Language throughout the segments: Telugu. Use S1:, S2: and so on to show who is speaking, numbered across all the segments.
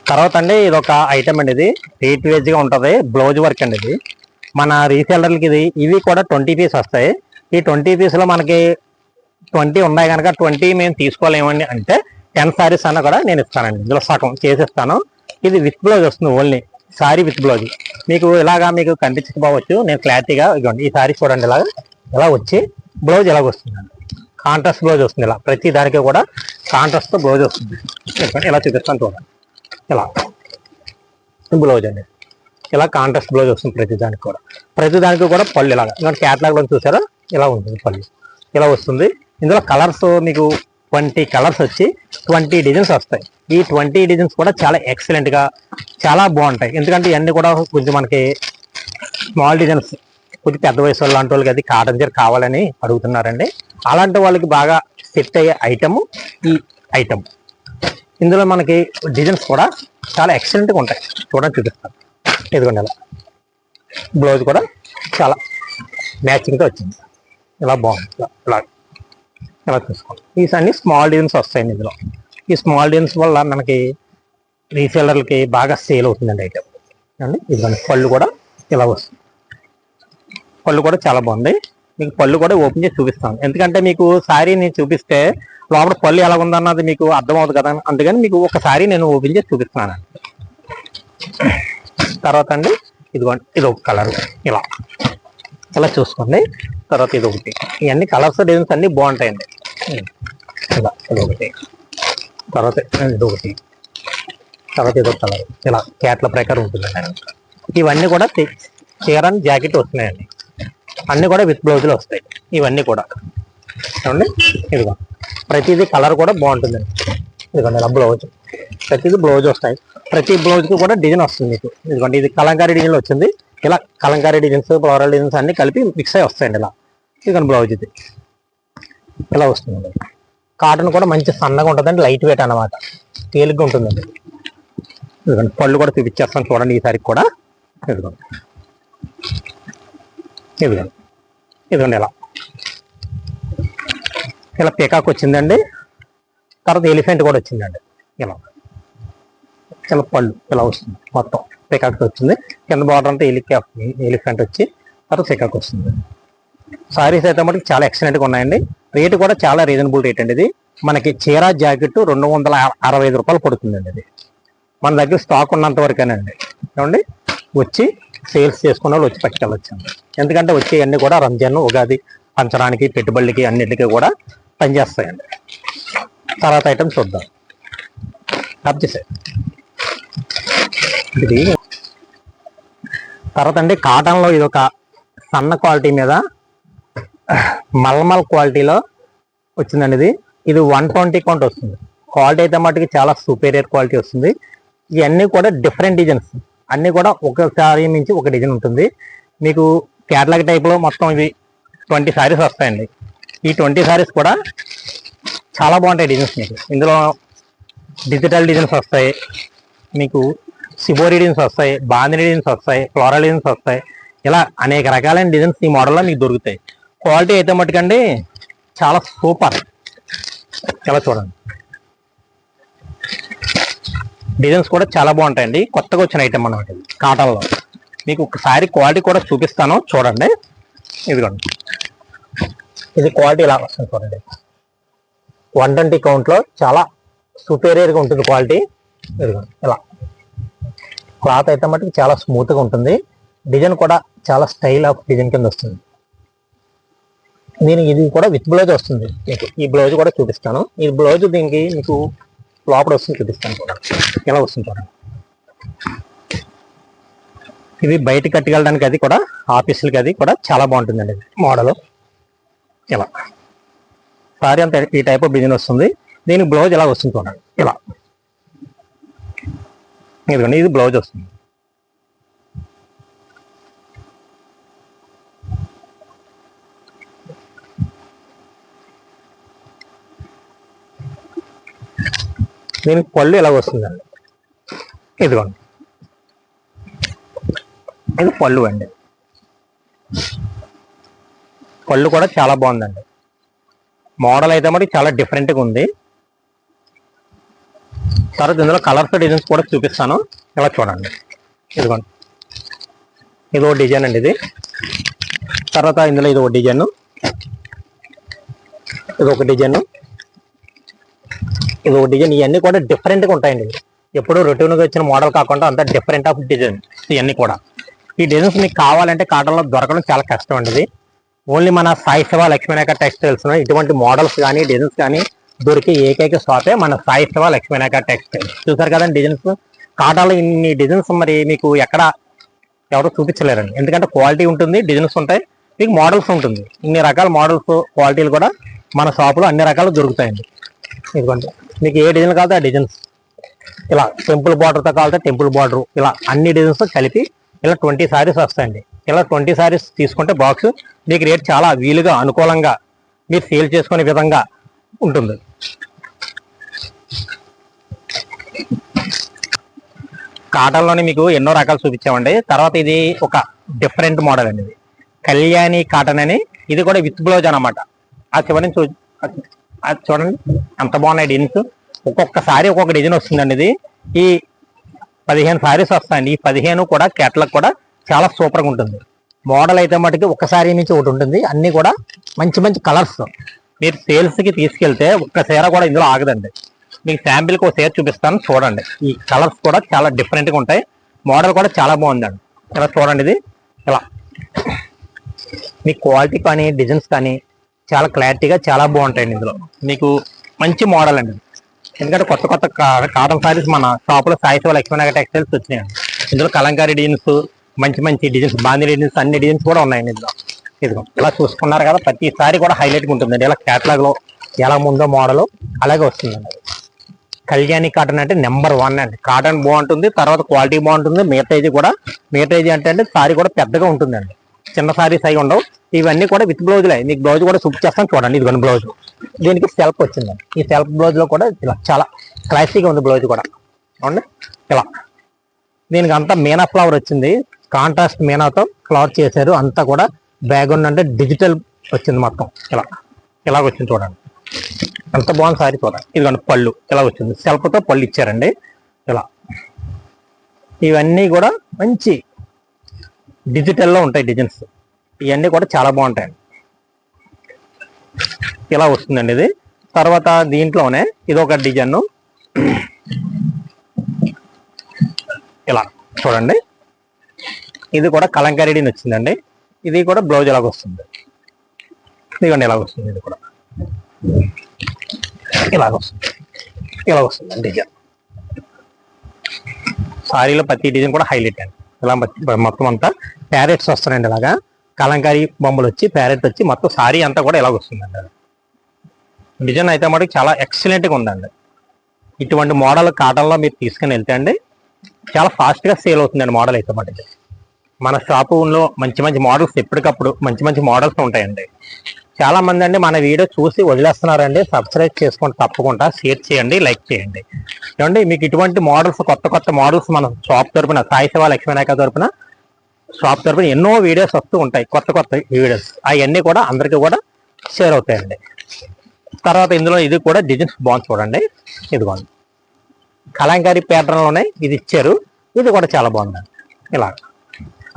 S1: తర్వాత అండి ఇది ఒక ఐటమ్ అండి, ఇది 8 వేజ్గా ఉంటుంది, బ్లౌజ్ వర్క్ అండి. ఇది మన రీసెల్లర్లకి ఇవి కూడా 20 పీస్ వస్తాయి. ఈ 20 పీస్లో మనకి 20 ఉన్నాయి కనుక 20 మేము తీసుకోలేమండి అంటే 10 సారీస్ అన్న కూడా నేను ఇస్తానండి, ఇందులో సగం చేసిస్తాను. ఇది విత్ బ్లౌజ్ వస్తుంది, ఓన్లీ సారీ విత్ బ్లౌజ్. మీకు ఇలాగా మీకు కనిపించకపోవచ్చు, నేను క్లారిటీగా ఇవ్వండి. ఈ సారీ చూడండి, ఇలా వచ్చి బ్లౌజ్ ఇలాగ వస్తుందండి, కాంట్రాస్ట్ బ్లౌజ్ వస్తుంది. ఇలా ప్రతి దానికి కూడా కాంట్రాస్ట్ బ్లౌజ్ వస్తుంది. ఇలా చూపిస్తాను చూడండి, ఇలా బ్లౌజ్ అండి, ఇలా కాంట్రాస్ట్ బ్లౌజ్ వస్తుంది ప్రతి దానికి కూడా పళ్ళు ఇలాగా. ఇంకా క్యాటలాగ్లో చూసారా, ఇలా ఉంటుంది పళ్ళు, ఇలా వస్తుంది. ఇందులో కలర్స్ మీకు 20 కలర్స్ వచ్చి 20 డిజైన్స్ వస్తాయి. ఈ 20 డిజైన్స్ కూడా చాలా ఎక్సలెంట్గా చాలా బాగుంటాయి. ఎందుకంటే ఇవన్నీ కూడా కొంచెం మనకి స్మాల్ డిజైన్స్, కొంచెం పెద్ద వయసు లాంటి వాళ్ళకి అది కాటన్ చీర కావాలని అడుగుతున్నారండి. అలాంటి వాళ్ళకి బాగా సెట్ అయ్యే ఐటమ్ ఈ ఐటమ్. ఇందులో మనకి డిజైన్స్ కూడా చాలా ఎక్సలెంట్గా ఉంటాయి. చూడండి, చూపిస్తాను. ఇదిగోండి, ఇలా బ్లౌజ్ కూడా చాలా మ్యాచింగ్గా వచ్చింది, ఇలా బాగుంది. ఇలా చూసుకోండి. ఈ అన్ని స్మాల్ డిజైన్స్ వస్తాయండి ఇందులో. ఈ స్మాల్ డిజైన్స్ వల్ల మనకి రీసేలర్లకి బాగా సేల్ అవుతుందండి ఐటమ్ అండి. ఇదిగోండి, పళ్ళు కూడా ఇలా వస్తుంది, పళ్ళు కూడా చాలా బాగుంది. మీకు పళ్ళు కూడా ఓపెన్ చేసి చూపిస్తాను, ఎందుకంటే మీకు శారీ నేను చూపిస్తే లోపల పళ్ళు ఎలా ఉందన్నది మీకు అర్థమవుతుంది కదా, అందుకని మీకు ఒకసారి నేను ఓపెన్ చేసి చూపిస్తున్నాను. తర్వాత అండి ఇదిగోండి, ఇది ఒక కలర్, ఇలా చూసుకోండి. తర్వాత ఇది ఒకటి, ఇవన్నీ కలర్స్ డిజైన్స్ అన్నీ బాగుంటాయండి. ఇలా ఇదొకటి, తర్వాత ఇదొకటి, తర్వాత ఇదొక కలర్, ఇలా క్యాట్ల ప్రకారం ఉంటుందండి. ఇవన్నీ కూడా చీర అండ్ జాకెట్ వస్తున్నాయండి, అన్నీ కూడా విత్ బ్లౌజులు వస్తాయి. ఇవన్నీ కూడా చూడండి, ఇదిగో ప్రతిదీ కలర్ కూడా బాగుంటుందండి. ఇదిగోండి, ఇలా బ్లౌజ్, ప్రతిదీ బ్లౌజ్ వస్తాయి. ప్రతి బ్లౌజ్కి కూడా డిజైన్ వస్తుంది మీకు. ఇదిగోండి, ఇది కలంకారీ డిజైన్ వచ్చింది. ఇలా కలంకారీ డిజైన్స్, ఫ్లోరల్ డిజైన్స్ అన్ని కలిపి మిక్స్ అయ్యి వస్తాయండి. ఇలా ఇదిగోండి బ్లౌజ్, ఇది ఇలా వస్తుంది. కాటన్ కూడా మంచి సన్నగా ఉంటుందండి, లైట్ వెయిట్ అన్నమాట, తేలిగ్గా ఉంటుందండి. ఇదిగోండి, పళ్ళు కూడా చూపించేస్తాను చూడండి ఈసారికి కూడా. ఇదిగోండి, ఇదిగోండి, ఇదిగోండి, ఇలా పీకాక్ వచ్చిందండి. తర్వాత ఎలిఫెంట్ కూడా వచ్చిందండి. ఇలా పళ్ళు ఇలా వస్తుంది, మొత్తం పీకాక్ వచ్చింది. కింద బార్డర్ అంతా ఎలిఫెంట్ వచ్చి తర్వాత పీకాక్ వస్తుంది. సారీస్ అయితే మటుకు చాలా ఎక్సలెంట్గా ఉన్నాయండి. రేటు కూడా చాలా రీజనబుల్ రేట్ అండి. ఇది మనకి చీర జాకెట్ 265 రూపాయలు పడుతుందండి. ఇది మన దగ్గర స్టాక్ ఉన్నంత వరకేనండి. ఏమండి, వచ్చి సేల్స్ చేసుకున్న వాళ్ళు వచ్చి పట్టుకెళ్ళొచ్చు. ఎందుకంటే వచ్చేవన్నీ కూడా రంజాన్, ఉగాది, పంచడానికి, పెట్టుబడులకి అన్నిటికీ కూడా పనిచేస్తాయండి. తర్వాత ఐటమ్ చూద్దాం. ఇది తర్వాత అండి కాటన్లో ఇది ఒక సన్న క్వాలిటీ మీద మల్మల్ క్వాలిటీలో వచ్చిందండి. ఇది 120 కౌంట్ వస్తుంది. క్వాలిటీ అయితే మటుకు చాలా సూపీరియర్ క్వాలిటీ వస్తుంది. ఇవన్నీ కూడా డిఫరెంట్ డిజైన్స్, అన్నీ కూడా ఒకసారి నుంచి ఒక డిజైన్ ఉంటుంది. మీకు కేటలాగ్ టైప్లో మొత్తం ఇవి 20 సారీస్ వస్తాయండి. ఈ 20 సారీస్ కూడా చాలా బాగుంటాయి డిజైన్స్. మీకు ఇందులో డిజిటల్ డిజైన్స్ వస్తాయి, మీకు సిబోరి డిజైన్స్ వస్తాయి, బాందిని డిజైన్స్ వస్తాయి, ఫ్లోరల్ డిజైన్స్ వస్తాయి. ఇలా అనేక రకాలైన డిజైన్స్ ఈ మోడల్లో మీకు దొరుకుతాయి. క్వాలిటీ అయితే మటుకండి చాలా సూపర్. ఇలా చూడండి, డిజైన్స్ కూడా చాలా బాగుంటాయండి. కొత్తగా వచ్చిన ఐటమ్ అన్నమాట ఇది కాటన్లో. మీకు ఒకసారి క్వాలిటీ కూడా చూపిస్తాను చూడండి. ఇదిగోండి, ఇది క్వాలిటీ ఇలా వస్తుంది చూడండి. 120 కౌంట్లో చాలా సూపీరియర్గా ఉంటుంది క్వాలిటీ. ఇదిగోండి, ఇలా క్లాత్ అయితే మటుకు చాలా స్మూత్గా ఉంటుంది. డిజైన్ కూడా చాలా స్టైల్ ఆఫ్ డిజైన్ కింద వస్తుంది. దీనికి ఇది కూడా విత్ బ్లౌజ్ వస్తుంది. ఈ బ్లౌజ్ కూడా చూపిస్తాను. ఈ బ్లౌజ్ దీనికి మీకు లోపల వస్తుంది, చూపిస్తాను చూడండి. ఇలా వస్తుంది చూడండి. ఇది బయట కట్టుకెళ్ళడానికి అది కూడా ఆఫీసులకి అది కూడా చాలా బాగుంటుందండి. మోడల్ ఇలా సారీ అంతా ఈ టైప్ ఆఫ్ డిజైన్ వస్తుంది. దీనికి బ్లౌజ్ ఇలా వస్తుంది చూడండి. ఇలా ఇదిగోండి, ఇది బ్లౌజ్ వస్తుంది. దీనికి పళ్ళు ఇలా వస్తుందండి. ఇదిగోండి, ఇది పళ్ళు అండి. పళ్ళు కూడా చాలా బాగుందండి. మోడల్ అయితే మరి చాలా డిఫరెంట్గా ఉంది. తర్వాత ఇందులో కలర్స్ డిజైన్స్ కూడా చూపిస్తాను. ఇలా చూడండి, ఇదిగోండి, ఇది ఒక డిజైన్ అండి. ఇది తర్వాత ఇందులో ఇది ఒక డిజైన్, ఇది ఒక డిజైన్, ఇది ఒక డిజైన్. ఇవన్నీ కూడా డిఫరెంట్గా ఉంటాయండి. ఎప్పుడు రొటీన్గా వచ్చిన మోడల్ కాకుండా అంతా డిఫరెంట్ ఆఫ్ డిజైన్ ఇవన్నీ కూడా. ఈ డిజైన్స్ మీకు కావాలంటే కాటన్లో దొరకడం చాలా కష్టం అండి. ఇది ఓన్లీ మన సాయి శివ లక్ష్మీనాయక టెక్స్టైల్స్ ఇటువంటి మోడల్స్ కానీ డిజైన్స్ కానీ దొరికే ఏకైక షాపే మన సాయి శివ లక్ష్మీనాయక టెక్స్టైల్స్. చూసారు కదండి డిజైన్స్, కాటన్లో ఇన్ని డిజైన్స్ మరి మీకు ఎక్కడ ఎవరు చూపించలేరండి. ఎందుకంటే క్వాలిటీ ఉంటుంది, డిజైన్స్ ఉంటాయి, మీకు మోడల్స్ ఉంటుంది. ఇన్ని రకాల మోడల్స్ క్వాలిటీలు కూడా మన షాపులో అన్ని రకాలు దొరుకుతాయండి. ఇదిగోండి, మీకు ఏ డిజైన్ కావాలో ఆ డిజైన్స్, ఇలా టెంపుల్ బార్డర్తో కావాలంటే టెంపుల్ బార్డర్, ఇలా అన్ని డిజైన్స్ కలిపి ఇలా 20 సారీస్ వస్తాయండి. ఇలా 20 సారీస్ తీసుకుంటే బాక్స్ మీకు రేట్ చాలా వీలుగా అనుకూలంగా మీరు సేల్ చేసుకునే విధంగా ఉంటుంది. కాటన్లోనే మీకు ఎన్నో రకాలు చూపించామండి. తర్వాత ఇది ఒక డిఫరెంట్ మోడల్ అండి. ఇది కళ్యాణి కాటన్ అని, ఇది కూడా విత్ బ్లౌజ్ అనమాట. ఆ చివరి అది చూడండి ఎంత బాగున్నాయి డిజైన్స్. ఒక్కొక్కసారి ఒక్కొక్క డిజైన్ వస్తుందండి. ఇది ఈ 15 సారీస్ వస్తాయండి. ఈ 15 కూడా కేటలాగ్ కూడా చాలా సూపర్గా ఉంటుంది. మోడల్ అయితే మటుకు ఒక్కసారి నుంచి ఒకటి ఉంటుంది. అన్ని కూడా మంచి మంచి కలర్స్. మీరు సేల్స్కి తీసుకెళ్తే ఒక్క చీర కూడా ఇందులో ఆగదండి. మీకు శాంపిల్కి ఒక చీర చూపిస్తాను, చూడండి. ఈ కలర్స్ కూడా చాలా డిఫరెంట్గా ఉంటాయి. మోడల్ కూడా చాలా బాగుందండి. ఇలా చూడండి, ఇది ఇలా మీ క్వాలిటీ కానీ డిజైన్స్ కానీ చాలా క్లారిటీగా చాలా బాగుంటాయండి. ఇందులో మీకు మంచి మోడల్ అండి. ఎందుకంటే కొత్త కొత్త కాటన్ సారీస్ మన షాపులో సాయి శివ లక్ష్మీనాయక టెక్స్టైల్స్ వచ్చినాయండి. ఇందులో కలంకారీ డిజైన్స్, మంచి మంచి డిజైన్స్, బాందీ డిజైన్స్, అన్ని డిజైన్స్ కూడా ఉన్నాయండి ఇందులో. ఇదిగో ఇలా చూసుకున్నారు కదా, ప్రతిసారి కూడా హైలైట్గా ఉంటుందండి. ఇలా క్యాటలాగ్లో ఎలా ముందో మోడల్ అలాగే వస్తుందండి. కళ్యాణి కాటన్ అంటే నెంబర్ 1 అండి. కాటన్ బాగుంటుంది, తర్వాత క్వాలిటీ బాగుంటుంది. మీటరేజీ కూడా, మీటరేజీ అంటే సారీ కూడా పెద్దగా ఉంటుందండి. చిన్న సారీస్ అయి ఉండవు. ఇవన్నీ కూడా విత్ బ్లౌజ్లే. మీకు బ్లౌజ్ కూడా చూపించేస్తాను చూడండి. ఇదిగోండి బ్లౌజ్, దీనికి సెల్ఫ్ వచ్చిందండి. ఈ సెల్ఫ్ బ్లౌజ్ లో కూడా ఇలా చాలా క్లాసీగా ఉంది బ్లౌజ్ కూడా. అవునండి, ఇలా దీనికి అంతా మీనా ఫ్లవర్ వచ్చింది. కాంట్రాస్ట్ మీనాతో ఫ్లవర్ చేశారు. అంతా కూడా బ్యాక్గ్రౌండ్ అంటే డిజిటల్ వచ్చింది మొత్తం. ఇలా వచ్చింది చూడండి, ఎంత బాగుంది సారీ చూడండి. ఇదిగోండి పళ్ళు ఇలా వచ్చింది, సెల్ఫ్తో పళ్ళు ఇచ్చారండి. ఇలా ఇవన్నీ కూడా మంచి డిజిటల్లో ఉంటాయి డిజైన్స్. ఇవన్నీ కూడా చాలా బాగుంటాయండి. ఇలా వస్తుందండి ఇది. తర్వాత దీంట్లోనే ఇది ఒక డిజైన్, ఇలా చూడండి. ఇది కూడా కలంకారీ డిజైన్ వచ్చిందండి. ఇది కూడా బ్లౌజ్ ఇలాగ వస్తుంది. ఇదిగోండి ఇలాగ వస్తుంది. ఇది కూడా ఇలాగ వస్తుంది, ఇలా వస్తుందండి డిజైన్. సారీలో ప్రతి డిజైన్ కూడా హైలైట్ అండి. ఇలా మొత్తం అంతా ప్యారెట్స్ వస్తాయండి. ఇలాగా కలంకారీ బొమ్మలు వచ్చి ప్యారెట్ వచ్చి మొత్తం సారీ అంతా కూడా ఇలాగ వస్తుందండి. అది డిజైన్ అయితే మటుకు చాలా ఎక్సలెంట్గా ఉందండి. ఇటువంటి మోడల్ కాటన్లో మీరు తీసుకుని వెళ్తే అండి చాలా ఫాస్ట్గా సేల్ అవుతుందండి. మోడల్ అయితే మటుకు మన షాపులో మంచి మంచి మోడల్స్ ఎప్పటికప్పుడు మంచి మంచి మోడల్స్ ఉంటాయండి. చాలా మంది అండి మన వీడియో చూసి వదిలేస్తున్నారండి. సబ్స్క్రైబ్ చేసుకోండి, తప్పకుండా షేర్ చేయండి, లైక్ చేయండి. ఏమండి మీకు ఇటువంటి మోడల్స్, కొత్త కొత్త మోడల్స్ మన షాప్ తరపున, సాయి శివ లక్ష్మీనాయక తరపున షాప్ తరపున ఎన్నో వీడియోస్ వస్తూ ఉంటాయి, కొత్త కొత్త వీడియోస్. అవన్నీ కూడా అందరికీ కూడా షేర్ అవుతాయండి. తర్వాత ఇందులో ఇది కూడా డిజైన్స్ బాగుంది చూడండి. ఇదిగోండి కలంకారీ ప్యాటర్న్లోనే ఇది ఇచ్చారు. ఇది కూడా చాలా బాగుందండి. ఇలాగ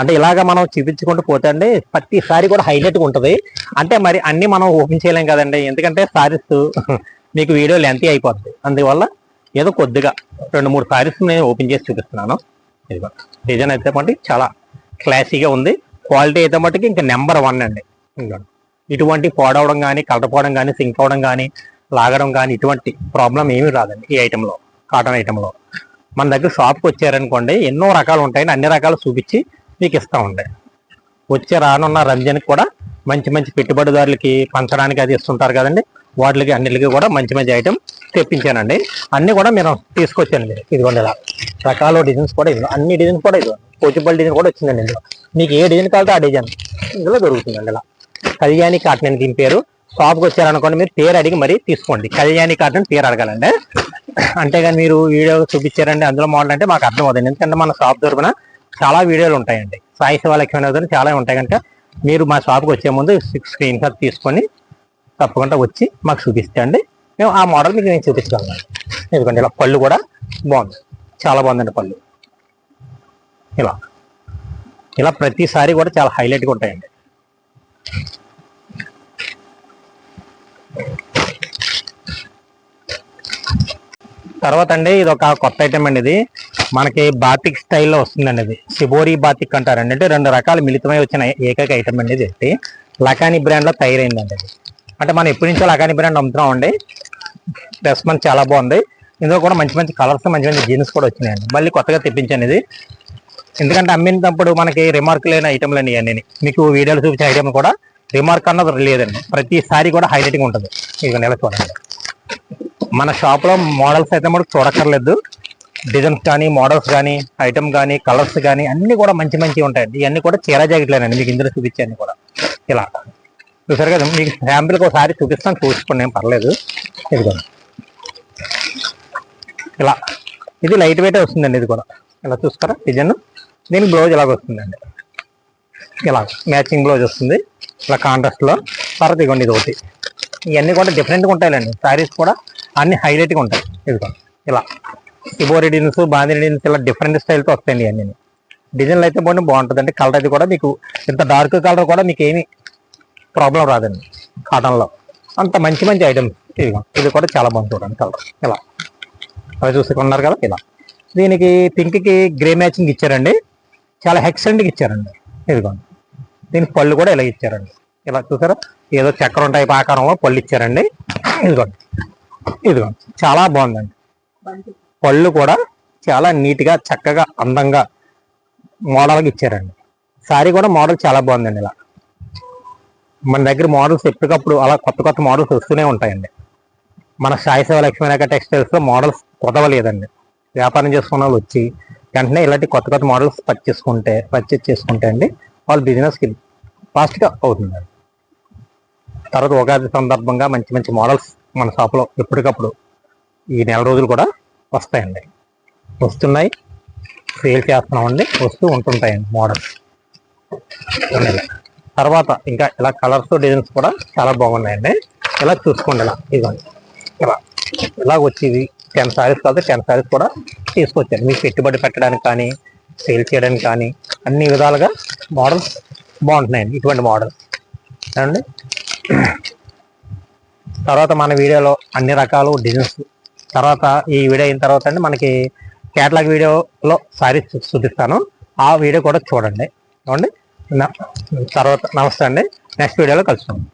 S1: అంటే ఇలాగ మనం చూపించుకుంటూ పోతే అండి ప్రతిసారి కూడా హైలైట్గా ఉంటుంది. అంటే మరి అన్ని మనం ఓపెన్ చేయలేం కదండి, ఎందుకంటే సారీస్ మీకు వీడియో లెంతీ అయిపోద్ది. అందువల్ల ఏదో కొద్దిగా 2-3 సారీస్ నేను ఓపెన్ చేసి చూపిస్తున్నాను. ఇదిగో డిజైన్ అయితే మటుకు చాలా క్లాసీగా ఉంది. క్వాలిటీ అయితే మటుకు ఇంకా నెంబర్ 1 అండి. ఇటువంటి పోడవడం కానీ, కలటపోవడం కానీ, సింక్ అవడం కానీ, లాగడం కానీ ఇటువంటి ప్రాబ్లం ఏమీ రాదండి ఈ ఐటెంలో, కాటన్ ఐటెంలో. మన దగ్గర షాప్కి వచ్చారనుకోండి ఎన్నో రకాలు ఉంటాయండి. అన్ని రకాలు చూపించి మీకు ఇస్తూ ఉంటాయి. వచ్చే రానున్న రంజాన్కి కూడా మంచి మంచి పెట్టుబడిదారులకి పంచడానికి అది ఇస్తుంటారు కదండి, వాటికి అన్నిటికీ కూడా మంచి మంచి ఐటెం తెప్పించానండి. అన్నీ కూడా మీరు తీసుకొచ్చానండి. ఇదిగోండి ఇలా రకాల డిజైన్స్ కూడా ఇదిగో, అన్ని డిజైన్స్ కూడా ఇదిగో పోచిపల్లి డిజైన్ కూడా వచ్చిందండి. ఇందులో మీకు ఏ డిజైన్ కావాలంటే ఆ డిజైన్ ఇందులో దొరుకుతుందండి. ఇలా కళ్యాణి కాటన్ అని దీని పేరు. షాప్కి వచ్చారనుకోండి మీరు పేరు అడిగి మరీ తీసుకోండి. కళ్యాణి కాటన్ పేరు అడగాలండి. అంతేగాని మీరు వీడియో చూపించారండి అందులో మోడల్ అంటే మాకు అర్థం అవుతుంది. ఎందుకంటే మన షాప్ తరపున చాలా వీడియోలు ఉంటాయండి. సాయి శివ లక్ష్మీనాయక చాలా ఉంటాయి కనుక మీరు మా షాప్కి వచ్చే ముందు స్క్రీన్ షాట్ తీసుకొని తప్పకుండా వచ్చి మాకు చూపిస్తే అండి మేము ఆ మోడల్ మీకు నేను చూపించగలను. ఎందుకంటే ఇలా పళ్ళు కూడా బాగుంది, చాలా బాగుందండి పళ్ళు. ఇలా ఇలా ప్రతిసారి కూడా చాలా హైలైట్గా ఉంటాయండి. తర్వాత అండి ఇది ఒక కొత్త ఐటమ్ అండి. ఇది మనకి బాతిక్ స్టైల్లో వస్తుందండి. ఇది షిబోరి బాతిక్ అంటారండి. అంటే 2 రకాలు మిళితమై వచ్చిన ఏకైక ఐటమ్ అండి. ఇది లకానీ బ్రాండ్ లో తయారైందండి. ఇది అంటే మనం ఎప్పటి నుంచో లకానీ బ్రాండ్ అమ్ముతున్నాం అండి. రెస్పాన్స్ చాలా బాగుంది. ఇందులో కూడా మంచి మంచి కలర్స్, మంచి మంచి జీన్స్ కూడా వచ్చినాయండి. మళ్ళీ కొత్తగా తెప్పించాను ఇది. ఎందుకంటే అమ్మినప్పుడు మనకి రిమార్క్ లేని ఐటమ్లు అండి అన్నీ. మీకు వీడియోలు చూపించే ఐటమ్ కూడా రిమార్క్ అన్నది లేదండి. ప్రతిసారి కూడా హైలైటింగ్ ఉంటుంది. ఇక నెల చూడండి. మన షాప్ లో మోడల్స్ అయితే మనకు చూడక్కర్లేదు. డిజైన్స్ కానీ, మోడల్స్ కానీ, ఐటమ్ కానీ, కలర్స్ కానీ అన్ని కూడా మంచి మంచి ఉంటాయండి. ఇవన్నీ కూడా చీరా జాకెట్లేనండి. మీకు ఇందులో చూపించాను కూడా. ఇలా చూసారు కదా, మీకు శాంపిల్కి ఒకసారి చూపిస్తాను, చూసుకోండి, ఏం పర్లేదు. ఇదిగోండి ఇలా. ఇది లైట్ వెయిట్ వస్తుందండి. ఇది కూడా ఇలా చూస్తారా డిజైన్. దీనికి బ్లౌజ్ ఇలాగ వస్తుందండి. ఇలా మ్యాచింగ్ బ్లౌజ్ వస్తుంది ఇలా కాంట్రాస్ట్ లో. తర్వాత ఇదిగోండి ఇది ఒకటి. ఇవన్నీ కూడా డిఫరెంట్గా ఉంటాయండి. శారీస్ కూడా అన్ని హైలైట్గా ఉంటాయి. ఇదిగోండి ఇలా షిబోరి డిజైన్స్, బాందిని డిజైన్స్ ఇలా డిఫరెంట్ స్టైల్తో వస్తాయండి. అన్ని డిజైన్లు అయితే బాగుంటుందండి. కలర్ అయితే కూడా మీకు ఇంత డార్క్ కలర్ కూడా మీకు ఏమి ప్రాబ్లం రాదండి. కాటన్లో అంత మంచి మంచి ఐటమ్స్. ఇది కూడా చాలా బాగుంది చూడండి కలర్. ఇలా అవి చూసుకున్నారు కదా. ఇలా దీనికి పింక్కి గ్రే మ్యాచింగ్ ఇచ్చారండి. చాలా ఎక్సలెంట్గా ఇచ్చారండి. ఇదిగోండి దీనికి పళ్ళు కూడా ఇలా ఇచ్చారండి. ఇలా చూసారా, ఏదో చక్రం టైప్ ఆకారంలో పళ్ళు ఇచ్చారండి. ఇదిగోండి ఇదిగోండి చాలా బాగుందండి. పళ్ళు కూడా చాలా నీట్గా, చక్కగా, అందంగా మోడల్గా ఇచ్చారండి. సారీ కూడా మోడల్ చాలా బాగుందండి. ఇలా మన దగ్గర మోడల్స్ ఎప్పటికప్పుడు అలా కొత్త కొత్త మోడల్స్ వస్తూనే ఉంటాయండి. మన సాయి సేవ లక్ష్మీనాయక టెక్స్టైల్స్లో మోడల్స్ కొత్తవలేదండి. వ్యాపారం చేసుకున్న వాళ్ళు వచ్చి వెంటనే ఇలాంటి కొత్త కొత్త మోడల్స్ పర్చేస్ చేసుకుంటే అండి వాళ్ళ బిజినెస్కి ఫాస్ట్గా అవుతుందండి. తర్వాత ఉగాది సందర్భంగా మంచి మంచి మోడల్స్ మన షాప్లో ఎప్పటికప్పుడు ఈ నెల రోజులు కూడా వస్తాయండి. వస్తున్నాయి, సేల్ చేస్తున్నామండి, వస్తూ ఉంటుంటాయండి మోడల్స్. తర్వాత ఇంకా ఇలా కలర్స్, డిజైన్స్ కూడా చాలా బాగున్నాయండి. ఇలా చూసుకోండి. ఇలా ఇదిగోండి ఇలా వచ్చేది 10 సారీస్ కాదు, 10 సారీస్ కూడా తీసుకొచ్చాను. మీకు పెట్టుబడి పెట్టడానికి కానీ, సేల్ చేయడానికి కానీ అన్ని విధాలుగా మోడల్స్ బాగుంటున్నాయండి. ఇటువంటి మోడల్స్ అండి. తర్వాత మన వీడియోలో అన్ని రకాల డిజైన్స్, తర్వాత ఈ వీడియో అయిన తర్వాత అండి మనకి క్యాటలాగ్ వీడియోలో సారీస్ చూపిస్తాను. ఆ వీడియో కూడా చూడండి. తర్వాత నమస్తే అండి. నెక్స్ట్ వీడియోలో కలుసుకుందాం.